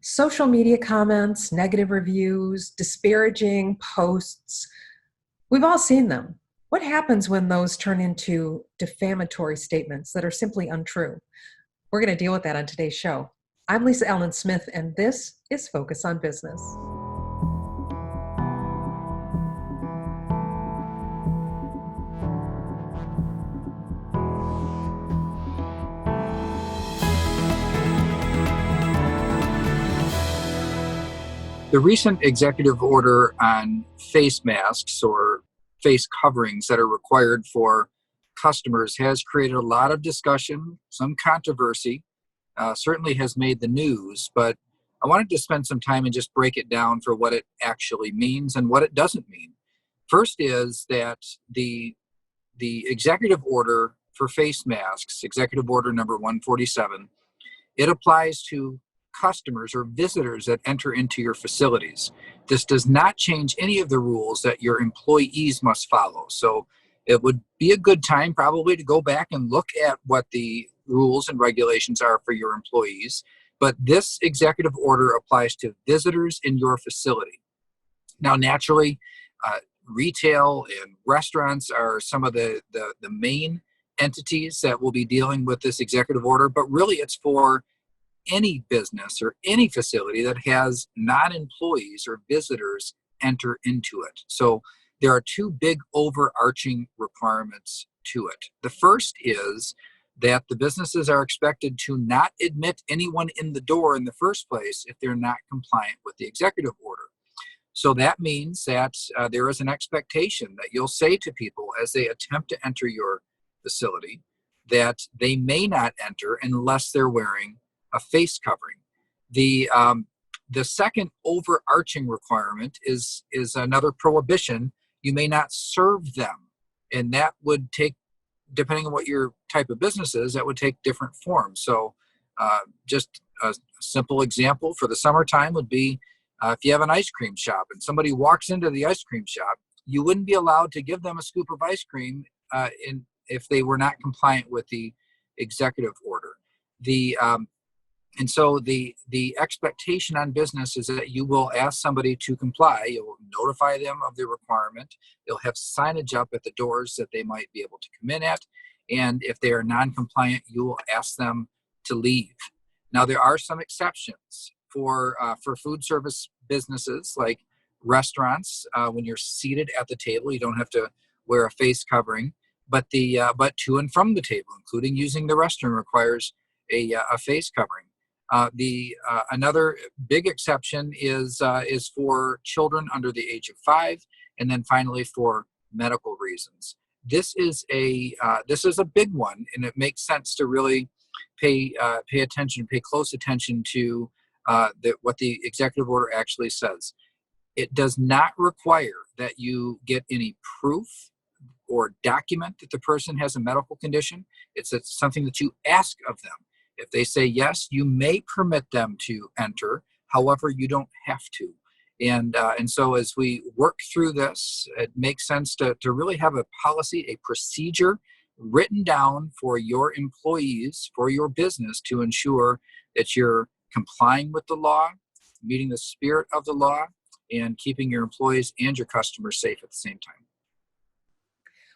Social media comments, negative reviews, disparaging posts. We've all seen them. What happens when those turn into defamatory statements that are simply untrue? We're going to deal with that on today's show. I'm Lisa Ellen Smith, and this is Focus on Business. The recent executive order on face masks or face coverings that are required for customers has created a lot of discussion, some controversy, certainly has made the news, but I wanted to spend some time and just break it down for what it actually means and what it doesn't mean. First is that the executive order for face masks, executive order number 147, it applies to customers or visitors that enter into your facilities. This does not change any of the rules that your employees must follow. So it would be a good time probably to go back and look at what the rules and regulations are for your employees. But this executive order applies to visitors in your facility. Now, naturally, retail and restaurants are some of the main entities that will be dealing with this executive order, but really it's for any business or any facility that has non-employees or visitors enter into it. So there are two big overarching requirements to it. The first is that the businesses are expected to not admit anyone in the door in the first place if they're not compliant with the executive order. So that means that there is an expectation that you'll say to people as they attempt to enter your facility that they may not enter unless they're wearing a face covering. The second overarching requirement is another prohibition. You may not serve them, and that would take, depending on what your type of business is, that would take different forms. So just a simple example for the summertime would be if you have an ice cream shop and somebody walks into the ice cream shop, you wouldn't be allowed to give them a scoop of ice cream if they were not compliant with the executive order. And so the expectation on business is that you will ask somebody to comply. You'll notify them of the requirement. You'll have signage up at the doors that they might be able to come in at. And if they are non-compliant, you will ask them to leave. Now, there are some exceptions for food service businesses like restaurants. When you're seated at the table, you don't have to wear a face covering. But to and from the table, including using the restroom, requires a face covering. Another big exception is for children under the age of 5, and then finally for medical reasons. This is a big one, and it makes sense to really pay close attention to what the executive order actually says. It does not require that you get any proof or document that the person has a medical condition. It's something that you ask of them. If they say yes, you may permit them to enter. However, you don't have to. And so as we work through this, it makes sense to really have a policy, a procedure written down for your employees, for your business, to ensure that you're complying with the law, meeting the spirit of the law, and keeping your employees and your customers safe at the same time.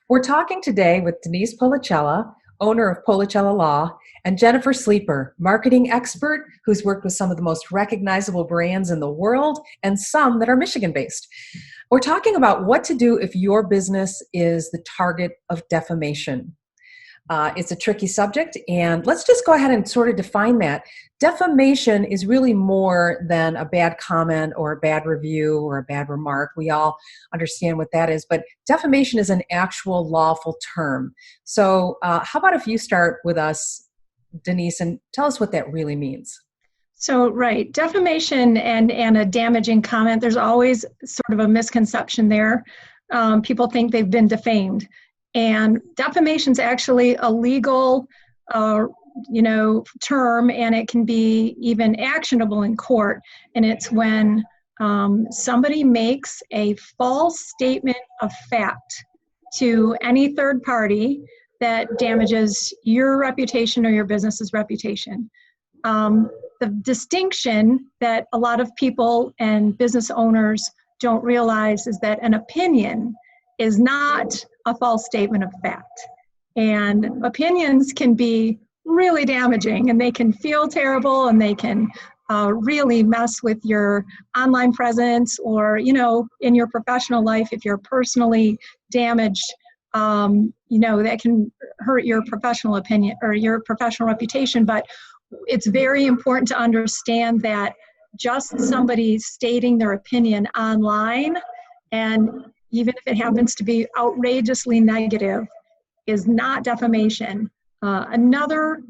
We're talking today with Denise Policella, owner of Policella Law, and Jennifer Sleeper, marketing expert who's worked with some of the most recognizable brands in the world and some that are Michigan-based. We're talking about what to do if your business is the target of defamation. It's a tricky subject, and let's just go ahead and sort of define that. Defamation is really more than a bad comment or a bad review or a bad remark. We all understand what that is, but defamation is an actual lawful term. So how about if you start with us, Denise, and tell us what that really means. So, right, defamation and a damaging comment, there's always sort of a misconception there. People think they've been defamed. And defamation is actually a legal, term, and it can be even actionable in court. And it's when somebody makes a false statement of fact to any third party that damages your reputation or your business's reputation. The the distinction that a lot of people and business owners don't realize is that an opinion is not a false statement of fact. And opinions can be really damaging, and they can feel terrible, and they can really mess with your online presence, or, you know, in your professional life, if you're personally damaged, you know, that can hurt your professional opinion or your professional reputation. But it's very important to understand that just somebody stating their opinion online, and even if it happens to be outrageously negative, is not defamation. Another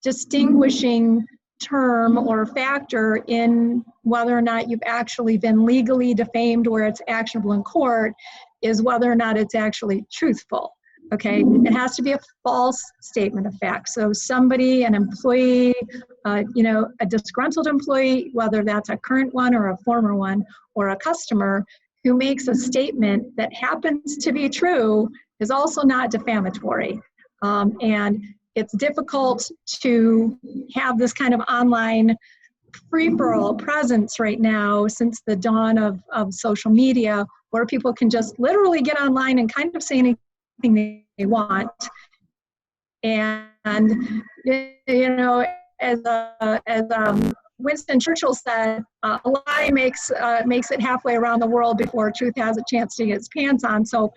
distinguishing term or factor in whether or not you've actually been legally defamed where it's actionable in court is whether or not it's actually truthful. Okay, it has to be a false statement of fact. So somebody, an employee, you know, a disgruntled employee, whether that's a current one or a former one, or a customer who makes a statement that happens to be true is also not defamatory. And it's difficult to have this kind of online free-for-all presence right now since the dawn of social media, where people can just literally get online and kind of say anything they want. And, you know, as Winston Churchill said, a lie makes it halfway around the world before truth has a chance to get its pants on. So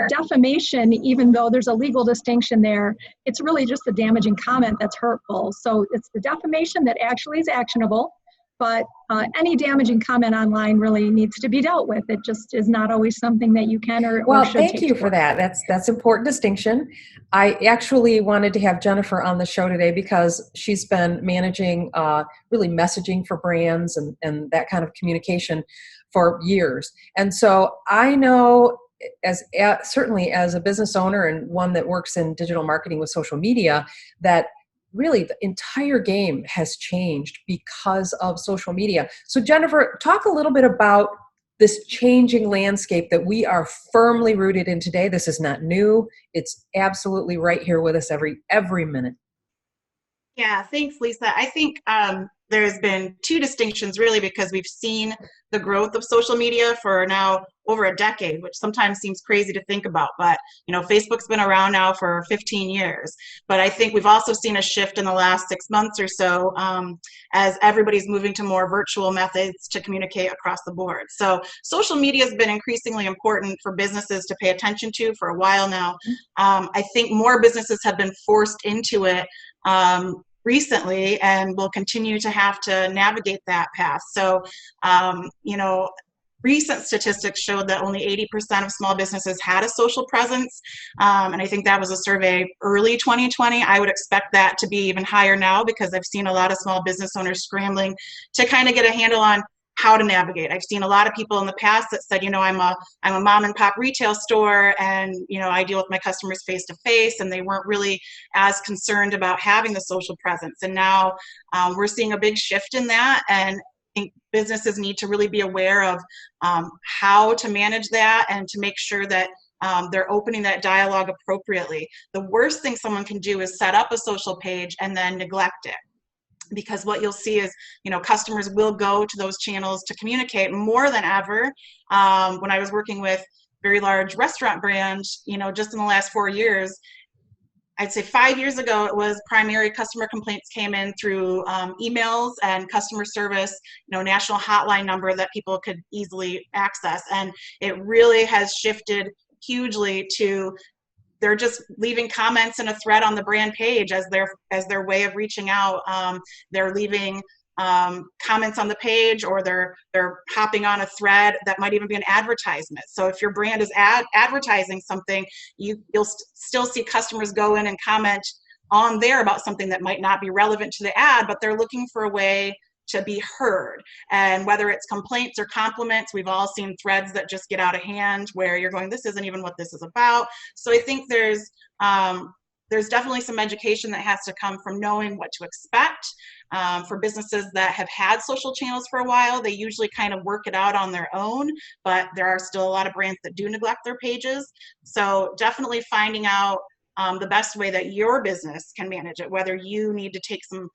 defamation, even though there's a legal distinction there, it's really just a damaging comment that's hurtful. So it's the defamation that actually is actionable, but any damaging comment online really needs to be dealt with. It just is not always something that you can or Well, should thank take you to for court. that. That's important distinction. I actually wanted to have Jennifer on the show today because she's been managing really messaging for brands and that kind of communication for years. And so I know, as certainly as a business owner and one that works in digital marketing with social media, that really the entire game has changed because of social media. So Jennifer, talk a little bit about this changing landscape that we are firmly rooted in today. This is not new. It's absolutely right here with us every minute. Yeah, thanks, Lisa. I think there's been two distinctions really, because we've seen the growth of social media for now over a decade, which sometimes seems crazy to think about. But, you know, Facebook's been around now for 15 years. But I think we've also seen a shift in the last 6 months or so as everybody's moving to more virtual methods to communicate across the board. So social media has been increasingly important for businesses to pay attention to for a while now. I think more businesses have been forced into it recently, and will continue to have to navigate that path. So, you know, recent statistics showed that only 80% of small businesses had a social presence, and I think that was a survey early 2020. I would expect that to be even higher now, because I've seen a lot of small business owners scrambling to kind of get a handle on how to navigate. I've seen a lot of people in the past that said, you know, I'm a mom and pop retail store, and, you know, I deal with my customers face to face, and they weren't really as concerned about having the social presence. And now we're seeing a big shift in that, and I think businesses need to really be aware of how to manage that and to make sure that they're opening that dialogue appropriately. The worst thing someone can do is set up a social page and then neglect it. Because what you'll see is, you know, customers will go to those channels to communicate more than ever. When I was working with very large restaurant brands, you know, just in the last 4 years, I'd say 5 years ago, it was primary customer complaints came in through emails and customer service, you know, national hotline number that people could easily access. And it really has shifted hugely to they're just leaving comments in a thread on the brand page as their way of reaching out. They're leaving comments on the page, or they're hopping on a thread that might even be an advertisement. So if your brand is advertising something, you'll still see customers go in and comment on there about something that might not be relevant to the ad, but they're looking for a way to be heard. And whether it's complaints or compliments, we've all seen threads that just get out of hand where you're going, this isn't even what this is about. So I think there's definitely some education that has to come from knowing what to expect. For businesses that have had social channels for a while, they usually kind of work it out on their own, but there are still a lot of brands that do neglect their pages. So definitely finding out the best way that your business can manage it, whether you need to take some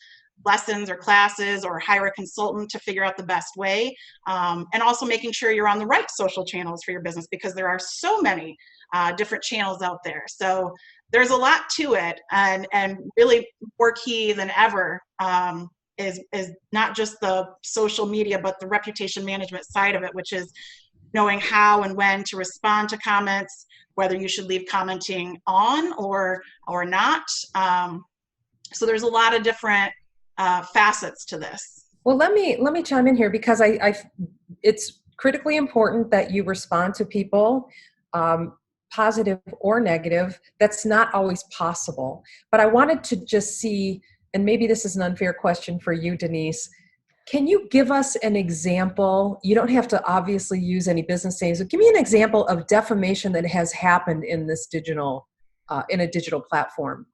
lessons or classes, or hire a consultant to figure out the best way. And also making sure you're on the right social channels for your business, because there are so many different channels out there. So there's a lot to it, and really more key than ever is not just the social media, but the reputation management side of it, which is knowing how and when to respond to comments, whether you should leave commenting on or not. So there's a lot of different facets to this. Well, let me chime in here, because it's critically important that you respond to people, positive or negative. That's not always possible. But I wanted to just see, and maybe this is an unfair question for you, Denise. Can you give us an example? You don't have to obviously use any business names, but give me an example of defamation that has happened in this digital, in a digital platform.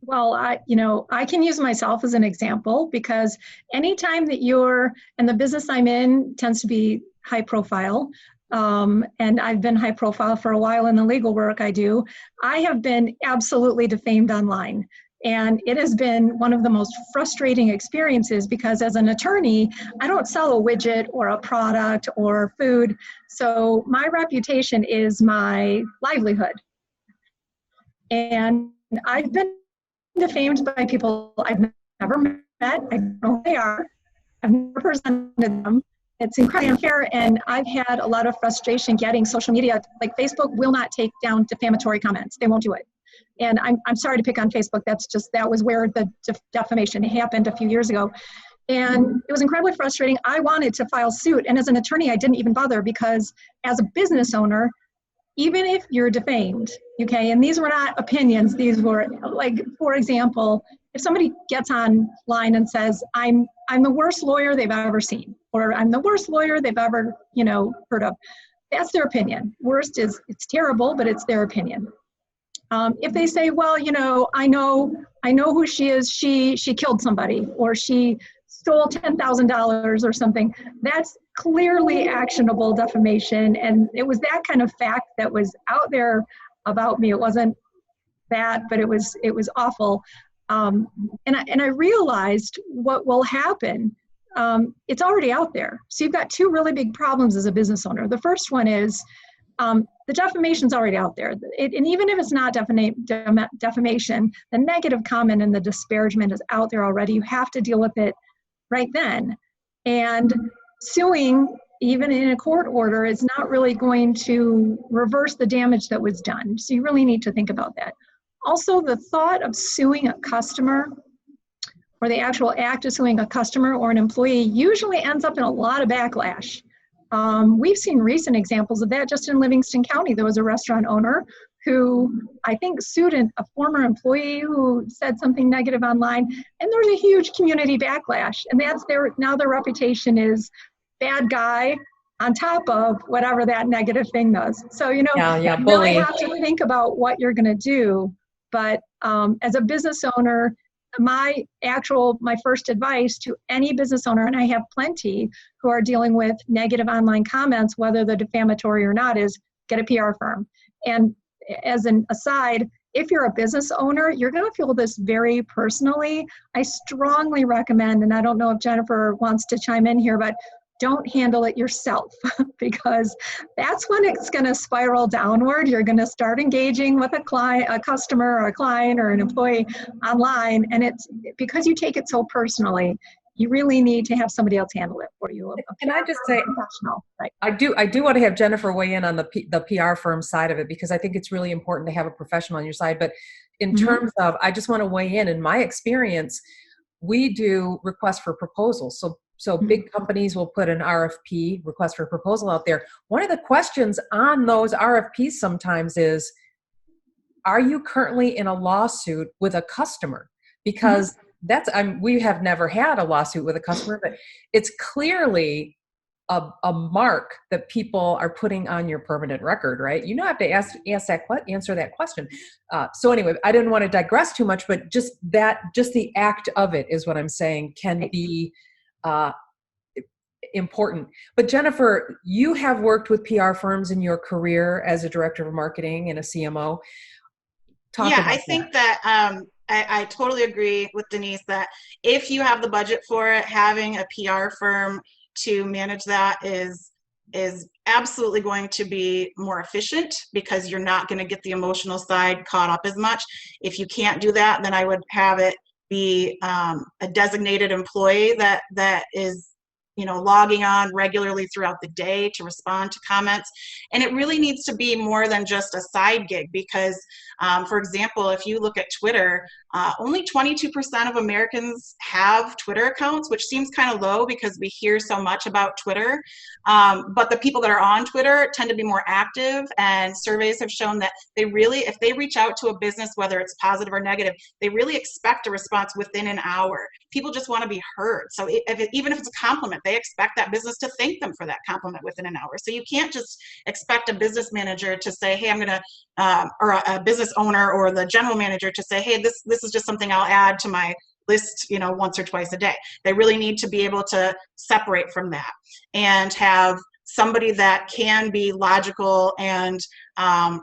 Well, I can use myself as an example, because anytime that and the business I'm in tends to be high profile, and I've been high profile for a while in the legal work I do, I have been absolutely defamed online. And it has been one of the most frustrating experiences, because as an attorney, I don't sell a widget or a product or food. So my reputation is my livelihood. And I've been defamed by people I've never met. I don't know who they are. I've never presented them. It's incredibly unfair, and I've had a lot of frustration getting social media. Like, Facebook will not take down defamatory comments. They won't do it. And I'm sorry to pick on Facebook. That was where the defamation happened a few years ago. And it was incredibly frustrating. I wanted to file suit. And as an attorney, I didn't even bother, because as a business owner, even if you're defamed, okay, and these were not opinions, these were, like, for example, if somebody gets online and says, I'm the worst lawyer they've ever seen, or I'm the worst lawyer they've ever, heard of, that's their opinion. Worst is, it's terrible, but it's their opinion. If they say, well, I know who she is, she killed somebody, or she stole $10,000 or something, that's clearly actionable defamation. And it was that kind of fact that was out there about me. It wasn't that, but it was awful. And I realized what will happen. It's already out there. So you've got two really big problems as a business owner. The first one is the defamation's already out there. And even if it's not defamation, the negative comment and the disparagement is out there already. You have to deal with it right then. And suing, even in a court order, is not really going to reverse the damage that was done. So you really need to think about that. Also, the thought of suing a customer, or the actual act of suing a customer or an employee, usually ends up in a lot of backlash. We've seen recent examples of that just in Livingston County. There was a restaurant owner who I think sued a former employee who said something negative online, and there's a huge community backlash. And that's now their reputation is bad guy on top of whatever that negative thing does. So, you really have to think about what you're going to do. But as a business owner, my first advice to any business owner, and I have plenty who are dealing with negative online comments, whether they're defamatory or not, is get a PR firm. And as an aside, if you're a business owner, you're going to feel this very personally. I strongly recommend, and I don't know if Jennifer wants to chime in here, but don't handle it yourself, because that's when it's going to spiral downward. You're going to start engaging with a customer or a client or an employee online, and it's because you take it so personally. You really need to have somebody else handle it for you. Can I just say, right? I do want to have Jennifer weigh in on the PR firm side of it, because I think it's really important to have a professional on your side. But in terms of, I just want to weigh in my experience, we do requests for proposals. So big companies will put an RFP, request for proposal, out there. One of the questions on those RFPs sometimes is, are you currently in a lawsuit with a customer? Because we have never had a lawsuit with a customer, but it's clearly a mark that people are putting on your permanent record, right? You don't have to answer that question. So anyway, I didn't want to digress too much, but just the act of it is what I'm saying can be important. But Jennifer, you have worked with PR firms in your career as a director of marketing and a CMO. I think that I totally agree with Denise that if you have the budget for it, having a PR firm to manage that is absolutely going to be more efficient, because you're not going to get the emotional side caught up as much. If you can't do that, then I would have it be a designated employee that is, logging on regularly throughout the day to respond to comments. And it really needs to be more than just a side gig, because for example, if you look at Twitter, only 22% of Americans have Twitter accounts, which seems kind of low because we hear so much about Twitter. But the people that are on Twitter tend to be more active, and surveys have shown that they really, if they reach out to a business, whether it's positive or negative, they really expect a response within an hour. People just want to be heard. So even if it's a compliment, they expect that business to thank them for that compliment within an hour. So you can't just expect a business manager to say, hey, I'm going to, or a business owner or the general manager to say, hey, this is just something I'll add to my list, once or twice a day. They really need to be able to separate from that and have somebody that can be logical and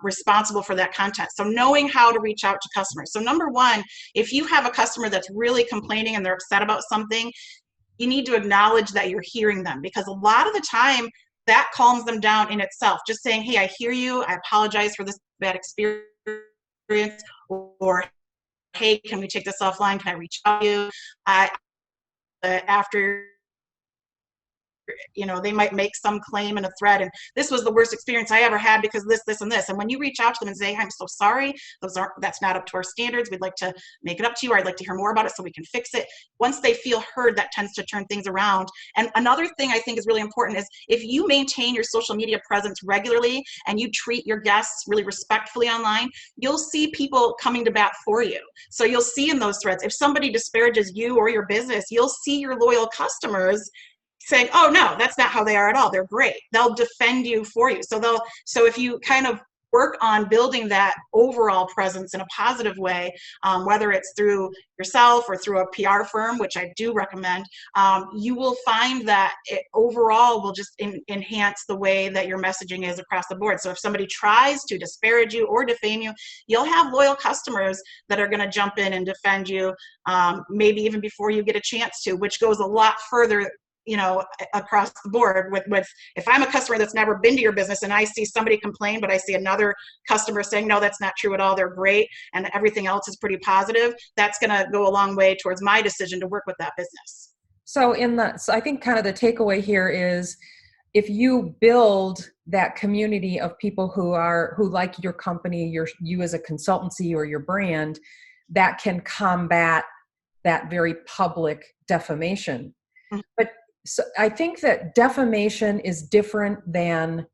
responsible for that content. So knowing how to reach out to customers. So number one, if you have a customer that's really complaining and they're upset about something, you need to acknowledge that you're hearing them, because a lot of the time that calms them down in itself. Just saying, hey, I hear you. I apologize for this bad experience. Or, hey, can we take this offline? Can I reach out to you? After they might make some claim in a thread, and this was the worst experience I ever had because this and this. And when you reach out to them and say, I'm so sorry, that's not up to our standards, we'd like to make it up to you, or I'd like to hear more about it so we can fix it. Once they feel heard, that tends to turn things around. And another thing I think is really important is if you maintain your social media presence regularly and you treat your guests really respectfully online, you'll see people coming to bat for you. So you'll see in those threads, if somebody disparages you or your business, you'll see your loyal customers saying, oh no, that's not how they are at all. They're great. They'll defend you for you. So if you kind of work on building that overall presence in a positive way, whether it's through yourself or through a PR firm, which I do recommend, you will find that it overall will just enhance the way that your messaging is across the board. So if somebody tries to disparage you or defame you, you'll have loyal customers that are going to jump in and defend you, maybe even before you get a chance to, which goes a lot further across the board with if I'm a customer that's never been to your business and I see somebody complain, but I see another customer saying, no, that's not true at all, they're great, and everything else is pretty positive, that's going to go a long way towards my decision to work with that business. So I think kind of the takeaway here is, if you build that community of people who like your company, you as a consultancy or your brand, that can combat that very public defamation. Mm-hmm. But so I think that defamation is different than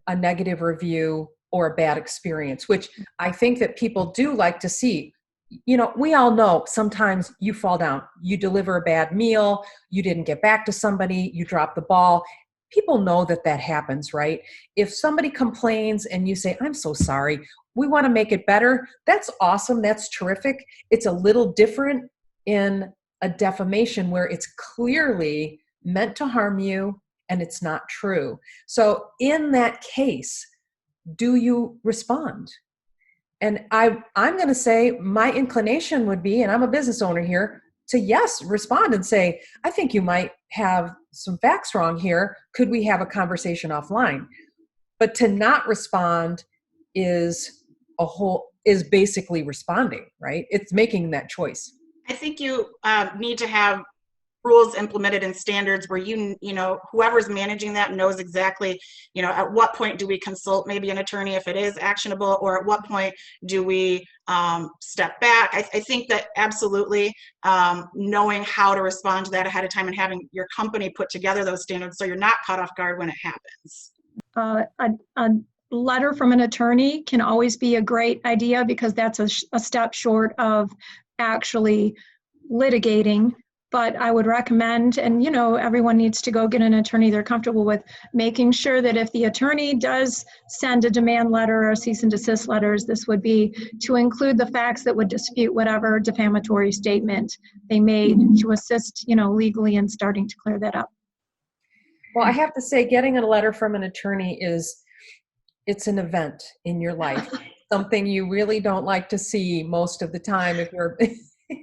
a negative review or a bad experience, which I think that people do like to see. We all know sometimes you fall down, you deliver a bad meal, you didn't get back to somebody, you drop the ball. People know that happens, right? If somebody complains and you say, I'm so sorry, we want to make it better, that's awesome, that's terrific. It's a little different in a defamation where it's clearly meant to harm you and it's not true. So in that case, do you respond? And I'm going to say my inclination would be, and I'm a business owner here, to yes, respond and say, I think you might have some facts wrong here. Could we have a conversation offline? But to not respond is basically responding, right? It's making that choice. I think you need to have rules implemented and standards where whoever's managing that knows exactly, at what point do we consult maybe an attorney if it is actionable, or at what point do we step back. I think that absolutely knowing how to respond to that ahead of time and having your company put together those standards so you're not caught off guard when it happens. A letter from an attorney can always be a great idea, because that's a step short of actually litigating. But I would recommend, and everyone needs to go get an attorney they're comfortable with, making sure that if the attorney does send a demand letter or cease and desist letters, this would be to include the facts that would dispute whatever defamatory statement they made, to assist, legally in starting to clear that up. Well, I have to say, getting a letter from an attorney it's an event in your life. something you really don't like to see most of the time if you're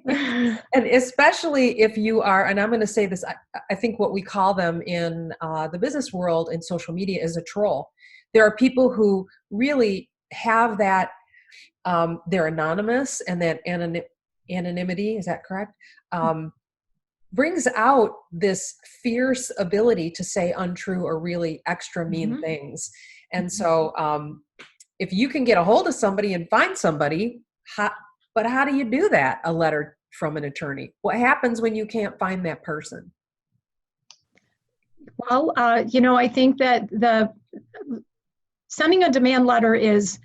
and especially if you are, and I'm going to say this, I think what we call them in the business world in social media is a troll. There are people who really have that, they're anonymous, and that anonymity, is that correct? Brings out this fierce ability to say untrue or really extra mean things. And so if you can get a hold of somebody and find somebody, but how do you do that? A letter from an attorney. What happens when you can't find that person? Well, I think that the sending a demand letter is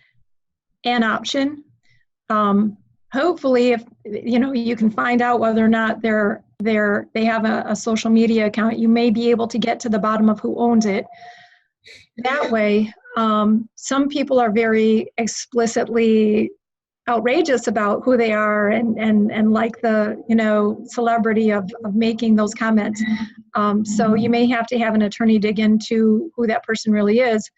an option. Hopefully, if you can find out whether or not they have a social media account, you may be able to get to the bottom of who owns it. That way, some people are very explicitly outrageous about who they are and like the celebrity of making those comments. So you may have to have an attorney dig into who that person really is.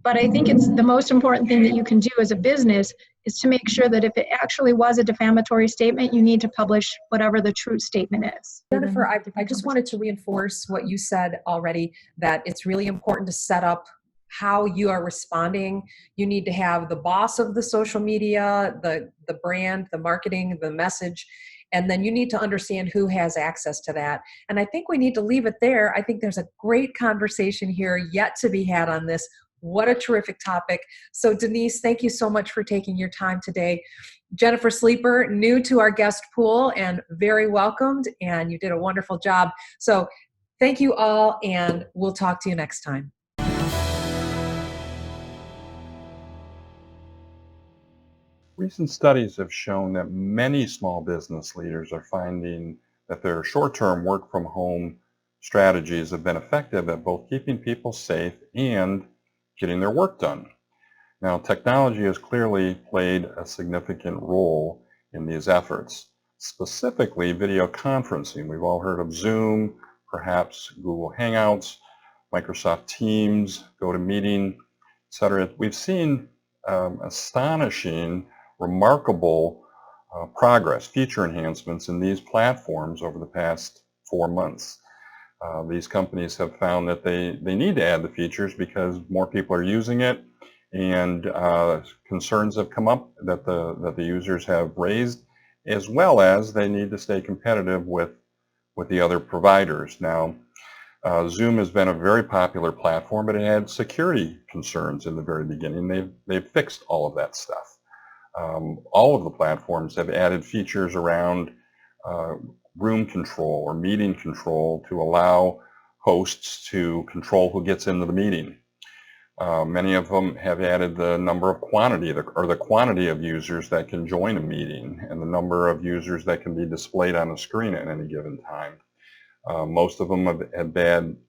But I think it's the most important thing that you can do as a business is to make sure that if it actually was a defamatory statement, you need to publish whatever the true statement is. Jennifer, I just wanted to reinforce what you said already, that it's really important to set up how you are responding. You need to have the boss of the social media, the brand, the marketing, the message, and then you need to understand who has access to that. And I think we need to leave it there. I think there's a great conversation here yet to be had on this. What a terrific topic. So Denise, thank you so much for taking your time today. Jennifer Sleeper, new to our guest pool and very welcomed, and you did a wonderful job. So thank you all, and we'll talk to you next time. Recent studies have shown that many small business leaders are finding that their short-term work from home strategies have been effective at both keeping people safe and getting their work done. Now, technology has clearly played a significant role in these efforts, specifically video conferencing. We've all heard of Zoom, perhaps Google Hangouts, Microsoft Teams, GoToMeeting, etc. We've seen astonishing, remarkable progress, feature enhancements in these platforms over the past 4 months. These companies have found that they need to add the features because more people are using it, and concerns have come up that the users have raised, as well as they need to stay competitive with the other providers. Now, Zoom has been a very popular platform, but it had security concerns in the very beginning. They've fixed all of that stuff. All of the platforms have added features around room control or meeting control to allow hosts to control who gets into the meeting. Many of them have added the number of quantity of users that can join a meeting and the number of users that can be displayed on the screen at any given time. Most of them have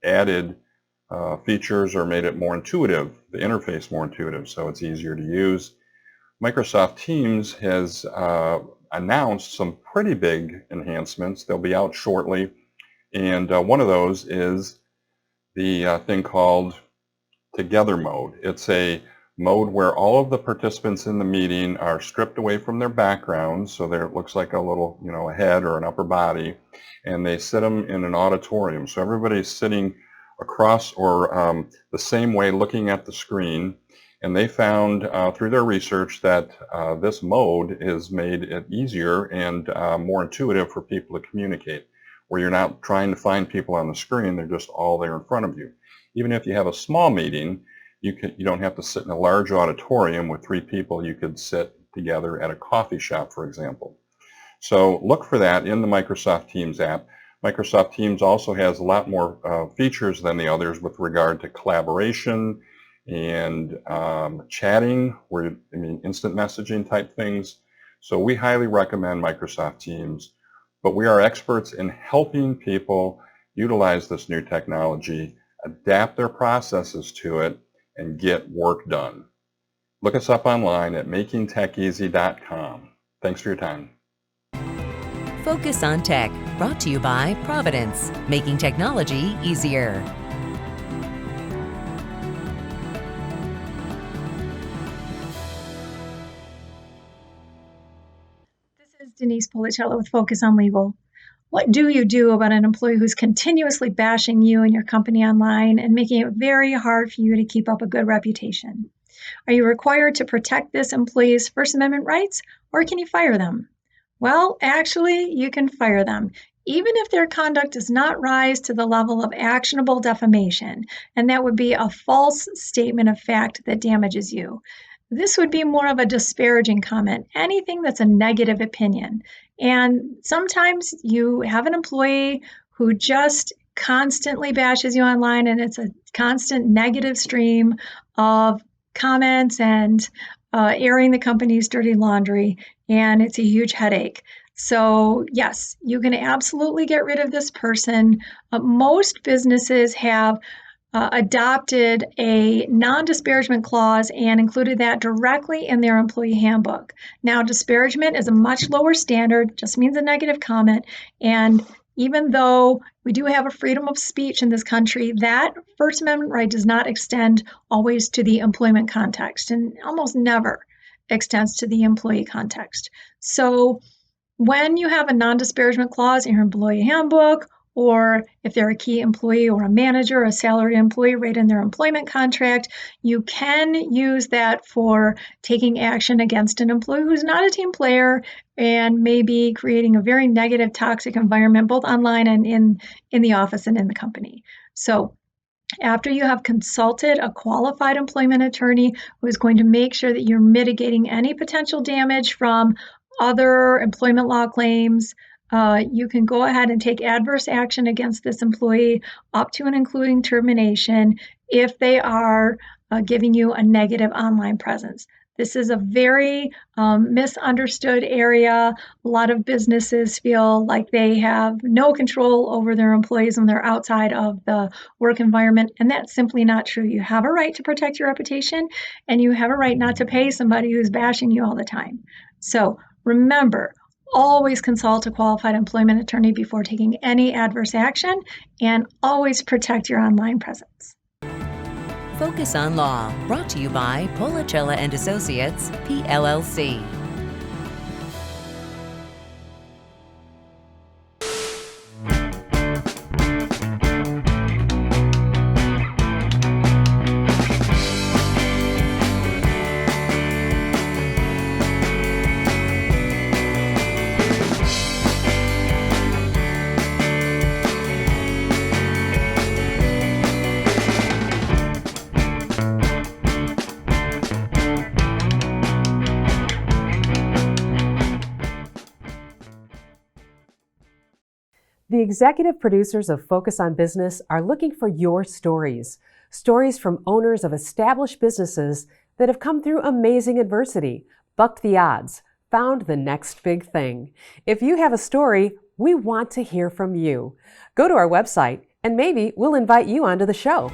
added features or made it more intuitive, the interface more intuitive, so it's easier to use. Microsoft Teams has announced some pretty big enhancements. They'll be out shortly, and one of those is the thing called Together mode. It's a mode where all of the participants in the meeting are stripped away from their backgrounds, so there it looks like a little, a head or an upper body, and they sit them in an auditorium. So everybody's sitting across or the same way looking at the screen, and they found through their research that this mode has made it easier and more intuitive for people to communicate, where you're not trying to find people on the screen, they're just all there in front of you. Even if you have a small meeting, you don't have to sit in a large auditorium with 3 people. You could sit together at a coffee shop, for example. So look for that in the Microsoft Teams app. Microsoft Teams also has a lot more features than the others with regard to collaboration and chatting, instant messaging type things. So we highly recommend Microsoft Teams, but we are experts in helping people utilize this new technology, adapt their processes to it, and get work done. Look us up online at makingtecheasy.com. Thanks for your time. Focus on Tech, brought to you by Providence, making technology easier. Denise Policella with Focus on Legal. What do you do about an employee who's continuously bashing you and your company online and making it very hard for you to keep up a good reputation? Are you required to protect this employee's First Amendment rights, or can you fire them? Well, actually, you can fire them, even if their conduct does not rise to the level of actionable defamation, and that would be a false statement of fact that damages you. This would be more of a disparaging comment, anything that's a negative opinion. And sometimes you have an employee who just constantly bashes you online, and it's a constant negative stream of comments and airing the company's dirty laundry, and it's a huge headache. So yes, you can absolutely get rid of this person. Most businesses have adopted a non-disparagement clause and included that directly in their employee handbook. Now, disparagement is a much lower standard, just means a negative comment, and even though we do have a freedom of speech in this country, that First Amendment right does not extend always to the employment context, and almost never extends to the employee context. So when you have a non-disparagement clause in your employee handbook, or if they're a key employee or a manager, a salaried employee right in their employment contract, you can use that for taking action against an employee who's not a team player and maybe creating a very negative, toxic environment, both online and in the office and in the company. So after you have consulted a qualified employment attorney who is going to make sure that you're mitigating any potential damage from other employment law claims, you can go ahead and take adverse action against this employee up to and including termination if they are giving you a negative online presence. This is a very misunderstood area. A lot of businesses feel like they have no control over their employees when they're outside of the work environment, and that's simply not true. You have a right to protect your reputation, and you have a right not to pay somebody who's bashing you all the time. So remember, always consult a qualified employment attorney before taking any adverse action, and always protect your online presence. Focus on Law, brought to you by Policella and Associates, PLLC. The executive producers of Focus on Business are looking for your stories. Stories from owners of established businesses that have come through amazing adversity, bucked the odds, found the next big thing. If you have a story, we want to hear from you. Go to our website and maybe we'll invite you onto the show.